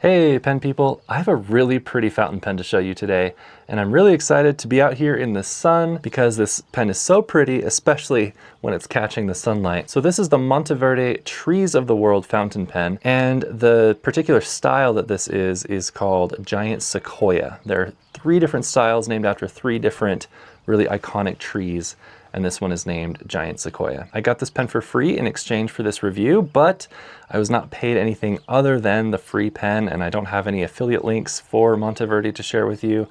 Hey pen people, I have a really pretty fountain pen to show you today, and I'm really excited to be out here in the sun because this pen is so pretty, especially when it's catching the sunlight. So this is the Monteverde Trees of the World fountain pen, and the particular style that this is called Giant Sequoia. There are 3 different styles named after 3 different really iconic trees, and this one is named Giant Sequoia. I got this pen for free in exchange for this review, but I was not paid anything other than the free pen, and I don't have any affiliate links for Monteverde to share with you,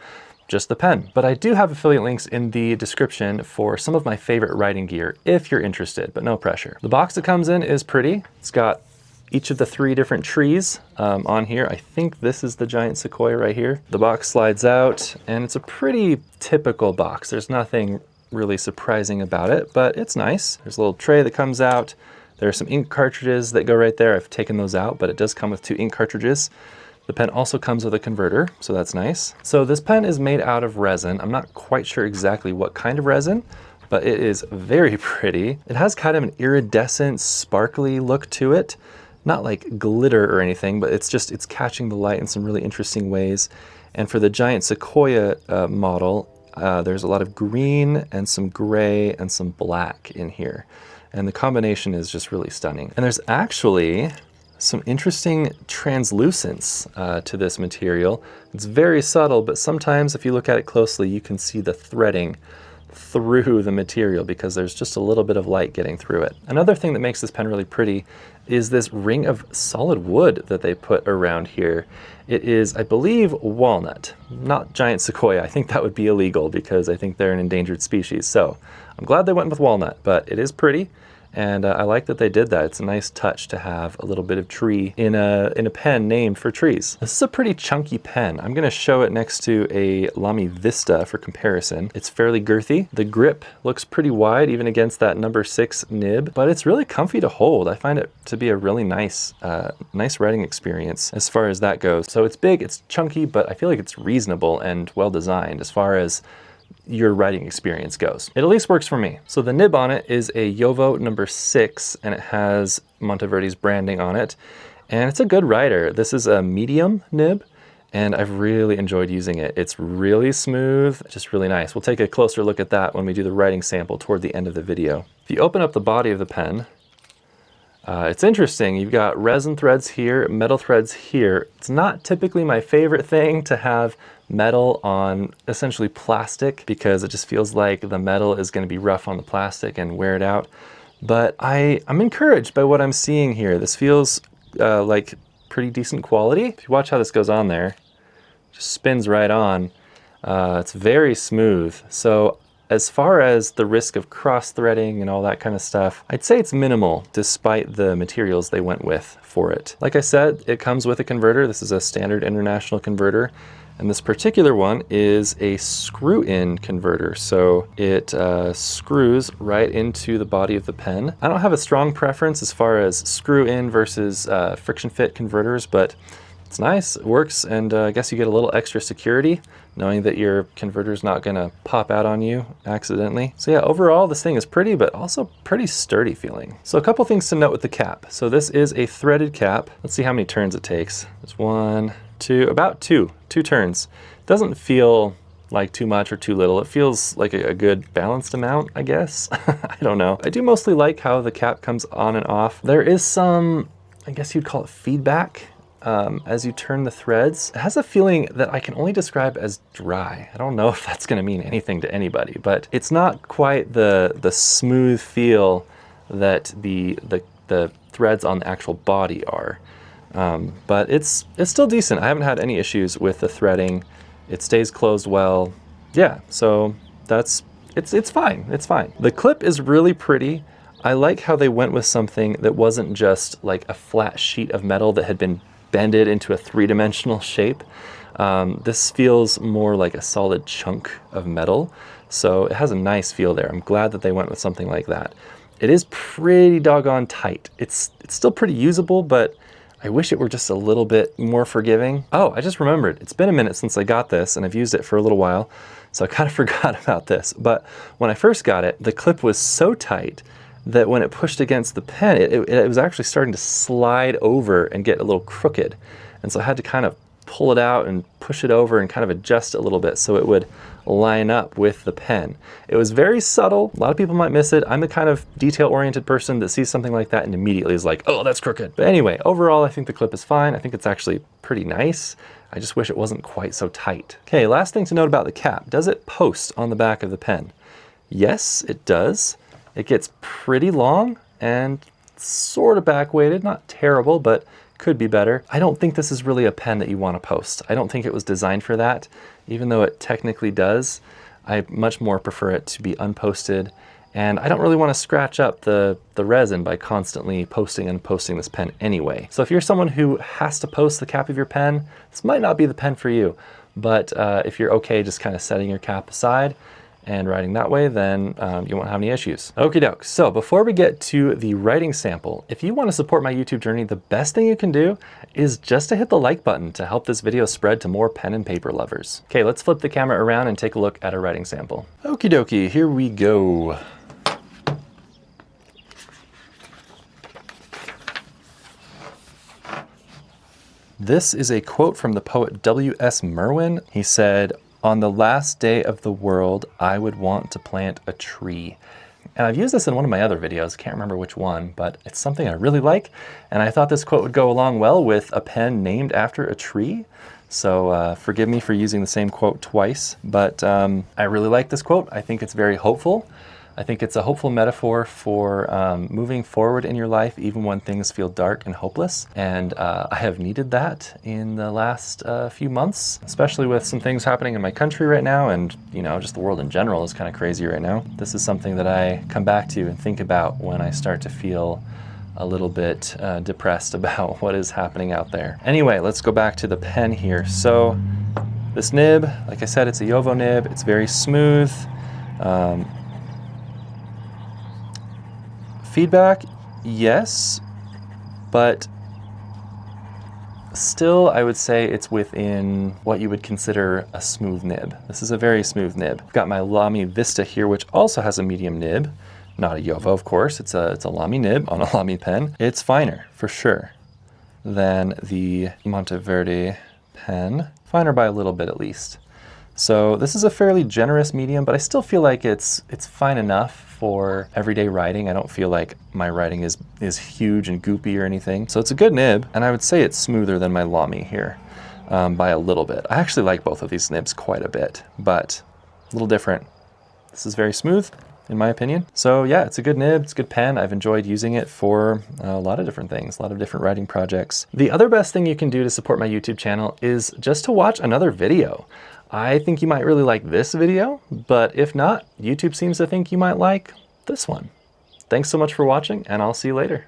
just the pen. But I do have affiliate links in the description for some of my favorite writing gear if you're interested, but no pressure. The box it comes in is pretty. It's got each of the 3 different trees on here. I think this is the Giant Sequoia right here. The box slides out, and it's a pretty typical box. There's nothing really surprising about it, but it's nice. There's a little tray that comes out. There are some ink cartridges that go right there. I've taken those out, but it does come with 2 ink cartridges. The pen also comes with a converter, so that's nice. So this pen is made out of resin. I'm not quite sure exactly what kind of resin, but it is very pretty. It has kind of an iridescent, sparkly look to it. Not like glitter or anything, but it's catching the light in some really interesting ways. And for the Giant Sequoia model, there's a lot of green and some gray and some black in here. And the combination is just really stunning. And there's actually some interesting translucence to this material. It's very subtle, but sometimes if you look at it closely, you can see the threading through the material because there's just a little bit of light getting through it. Another thing that makes this pen really pretty is this ring of solid wood that they put around here. It is, I believe, walnut, not Giant Sequoia. I think that would be illegal because I think they're an endangered species. So I'm glad they went with walnut, but it is pretty. And I like that they did that. It's a nice touch to have a little bit of tree in a pen named for trees. This is a pretty chunky pen. I'm gonna show it next to a Lamy Vista for comparison. It's fairly girthy. The grip looks pretty wide even against that number 6 nib, but it's really comfy to hold. I find it to be a really nice writing experience as far as that goes. So it's big, it's chunky, but I feel like it's reasonable and well designed as far as your writing experience goes. It at least works for me. So the nib on it is a Jowo number 6, and it has Monteverde's branding on it. And it's a good writer. This is a medium nib, and I've really enjoyed using it. It's really smooth, just really nice. We'll take a closer look at that when we do the writing sample toward the end of the video. If you open up the body of the pen, it's interesting. You've got resin threads here, metal threads here. It's not typically my favorite thing to have metal on essentially plastic because it just feels like the metal is going to be rough on the plastic and wear it out. But I'm encouraged by what I'm seeing here. This feels like pretty decent quality. If you watch how this goes on there, just spins right on. It's very smooth. So as far as the risk of cross-threading and all that kind of stuff, I'd say it's minimal despite the materials they went with for it. Like I said, it comes with a converter. This is a standard international converter. And this particular one is a screw-in converter. So it screws right into the body of the pen. I don't have a strong preference as far as screw-in versus friction fit converters, but it's nice, it works, and I guess you get a little extra security knowing that your converter's not gonna pop out on you accidentally. So yeah, overall this thing is pretty, but also pretty sturdy feeling. So a couple things to note with the cap. So this is a threaded cap. Let's see how many turns it takes. There's 1, 2, about 2 turns. It doesn't feel like too much or too little. It feels like a good balanced amount, I guess. I don't know. I do mostly like how the cap comes on and off. There is some, I guess you'd call it feedback as you turn the threads. It has a feeling that I can only describe as dry. I don't know if that's gonna mean anything to anybody, but it's not quite the smooth feel that the threads on the actual body are. But it's still decent. I haven't had any issues with the threading. It stays closed well. Yeah, so it's fine, it's fine. The clip is really pretty. I like how they went with something that wasn't just like a flat sheet of metal that had been bended into a 3-dimensional shape. This feels more like a solid chunk of metal. So it has a nice feel there. I'm glad that they went with something like that. It is pretty doggone tight. It's still pretty usable, but I wish it were just a little bit more forgiving. Oh, I just remembered. It's been a minute since I got this and I've used it for a little while, so I kind of forgot about this. But when I first got it, the clip was so tight that when it pushed against the pen, it was actually starting to slide over and get a little crooked. And And so I had to kind of pull it out and push it over and kind of adjust it a little bit so it would line up with the pen. It was very subtle. A lot of people might miss it. I'm the kind of detail-oriented person that sees something like that and immediately is like, oh, that's crooked. But anyway, overall, I think the clip is fine. I think it's actually pretty nice. I just wish it wasn't quite so tight. Okay, last thing to note about the cap. Does it post on the back of the pen? Yes, it does. It gets pretty long and sort of back-weighted, not terrible, but could be better. I don't think this is really a pen that you want to post. I don't think it was designed for that, even though it technically does. I much more prefer it to be unposted, and I don't really want to scratch up the resin by constantly posting and posting this pen anyway. So if you're someone who has to post the cap of your pen, this might not be the pen for you, but if you're okay just kind of setting your cap aside and writing that way, then you won't have any issues. Okie doke. So before we get to the writing sample, if you want to support my YouTube journey, the best thing you can do is just to hit the like button to help this video spread to more pen and paper lovers. Okay, let's flip the camera around and take a look at a writing sample. Okie dokie, here we go. This is a quote from the poet W.S. Merwin. He said, "On the last day of the world, I would want to plant a tree." And I've used this in one of my other videos, can't remember which one, but it's something I really like. And I thought this quote would go along well with a pen named after a tree. So forgive me for using the same quote twice, but I really like this quote. I think it's very hopeful. I think it's a hopeful metaphor for moving forward in your life, even when things feel dark and hopeless. And I have needed that in the last few months, especially with some things happening in my country right now. And, you know, just the world in general is kind of crazy right now. This is something that I come back to and think about when I start to feel a little bit depressed about what is happening out there. Anyway, let's go back to the pen here. So this nib, like I said, it's a Jowo nib. It's very smooth. Feedback, yes, but still I would say it's within what you would consider a smooth nib. This is a very smooth nib. I've got my Lamy Vista here, which also has a medium nib. Not a Jowo, of course. It's a Lamy nib on a Lamy pen. It's finer, for sure, than the Monteverde pen. Finer by a little bit at least. So this is a fairly generous medium, but I still feel like it's fine enough for everyday writing. I don't feel like my writing is huge and goopy or anything. So it's a good nib, and I would say it's smoother than my Lamy here by a little bit. I actually like both of these nibs quite a bit, but a little different. This is very smooth, in my opinion. So yeah, it's a good nib, it's a good pen. I've enjoyed using it for a lot of different things, a lot of different writing projects. The other best thing you can do to support my YouTube channel is just to watch another video. I think you might really like this video, but if not, YouTube seems to think you might like this one. Thanks so much for watching, and I'll see you later.